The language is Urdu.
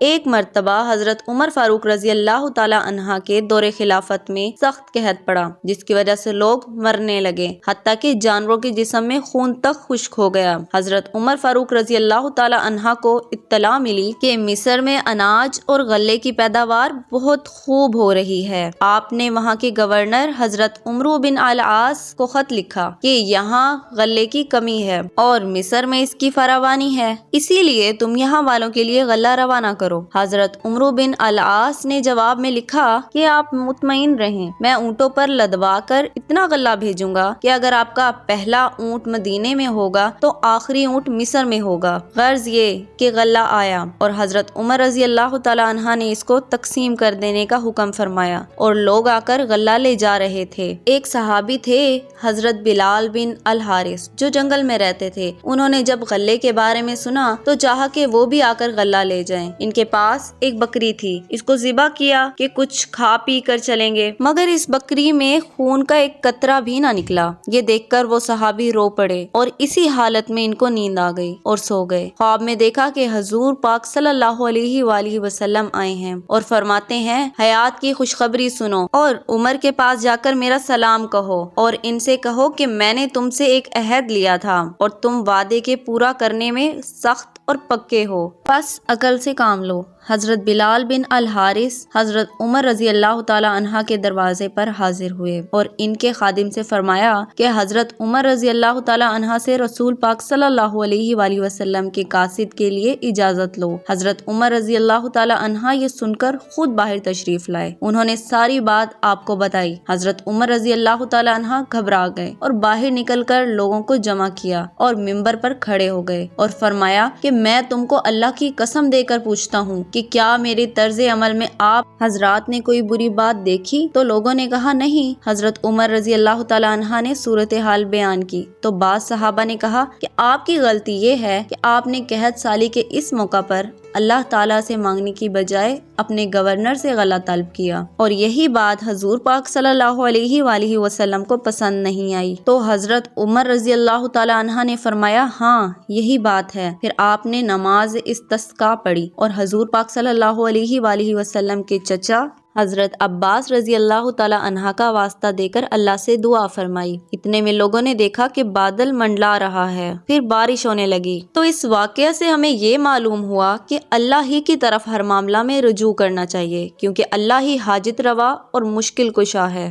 ایک مرتبہ حضرت عمر فاروق رضی اللہ تعالیٰ عنہ کے دور خلافت میں سخت قحط پڑا، جس کی وجہ سے لوگ مرنے لگے، حتیٰ کہ جانوروں کے جسم میں خون تک خشک ہو گیا۔ حضرت عمر فاروق رضی اللہ تعالیٰ عنہ کو اطلاع ملی کہ مصر میں اناج اور غلے کی پیداوار بہت خوب ہو رہی ہے۔ آپ نے وہاں کے گورنر حضرت عمرو بن العاص کو خط لکھا کہ یہاں غلے کی کمی ہے اور مصر میں اس کی فراوانی ہے، اسی لیے تم یہاں والوں کے لیے غلہ روانہ کرو۔ حضرت عمرو بن العاص نے جواب میں لکھا کہ آپ مطمئن رہیں، میں اونٹوں پر لدوا کر اتنا غلہ بھیجوں گا کہ اگر آپ کا پہلا اونٹ مدینے میں ہوگا تو آخری اونٹ مصر میں ہوگا۔ غرض یہ کہ غلہ آیا اور حضرت عمر رضی اللہ تعالیٰ عنہ نے اس کو تقسیم کر دینے کا حکم فرمایا اور لوگ آ کر غلہ لے جا رہے تھے۔ ایک صحابی تھے حضرت بلال بن الحارث جو جنگل میں رہتے تھے، انہوں نے جب غلے کے بارے میں سنا تو چاہا کہ وہ بھی آ کر غلہ لے جائیں۔ ان کے پاس ایک بکری تھی، اس کو ذبح کیا کہ کچھ کھا پی کر چلیں گے، مگر اس بکری میں خون کا ایک قطرہ بھی نہ نکلا۔ یہ دیکھ کر وہ صحابی رو پڑے اور اسی حالت میں ان کو نیند آ گئی اور سو گئے۔ خواب میں دیکھا کہ حضور پاک صلی اللہ علیہ وآلہ وسلم آئے ہیں اور فرماتے ہیں حیات کی خوشخبری سنو اور عمر کے پاس جا کر میرا سلام کہو اور ان سے کہو کہ میں نے تم سے ایک عہد لیا تھا اور تم وعدے کے پورا کرنے میں سخت اور پکے ہو، بس عقل سے کام لو۔ حضرت بلال بن الحارث حضرت عمر رضی اللہ تعالیٰ عنہ کے دروازے پر حاضر ہوئے اور ان کے خادم سے فرمایا کہ حضرت عمر رضی اللہ تعالیٰ عنہ سے رسول پاک صلی اللہ علیہ وآلہ وسلم کے قاصد کے لیے اجازت لو۔ حضرت عمر رضی اللہ تعالیٰ عنہ یہ سن کر خود باہر تشریف لائے، انہوں نے ساری بات آپ کو بتائی۔ حضرت عمر رضی اللہ تعالیٰ عنہ گھبرا گئے اور باہر نکل کر لوگوں کو جمع کیا اور منبر پر کھڑے ہو گئے اور فرمایا کہ میں تم کو اللہ کی قسم دے کر پوچھتا ہوں کہ کیا میرے طرز عمل میں آپ حضرات نے کوئی بری بات دیکھی؟ تو لوگوں نے کہا نہیں۔ حضرت عمر رضی اللہ تعالیٰ عنہ نے صورتحال بیان کی تو بعض صحابہ نے کہا کہ آپ کی غلطی یہ ہے کہ آپ نے قحط سالی کے اس موقع پر اللہ تعالیٰ سے مانگنے کی بجائے اپنے گورنر سے غلہ طلب کیا، اور یہی بات حضور پاک صلی اللہ علیہ وآلہ وسلم کو پسند نہیں آئی۔ تو حضرت عمر رضی اللہ تعالیٰ عنہ نے فرمایا ہاں یہی بات ہے۔ پھر آپ نے نماز استسقاء پڑھی اور حضور پاک صلی اللہ علیہ وآلہ وسلم کے چچا حضرت عباس رضی اللہ تعالیٰ عنہ کا واسطہ دے کر اللہ سے دعا فرمائی۔ اتنے میں لوگوں نے دیکھا کہ بادل منڈلا رہا ہے، پھر بارش ہونے لگی۔ تو اس واقعہ سے ہمیں یہ معلوم ہوا کہ اللہ ہی کی طرف ہر معاملہ میں رجوع کرنا چاہیے، کیونکہ اللہ ہی حاجت روا اور مشکل کشا ہے۔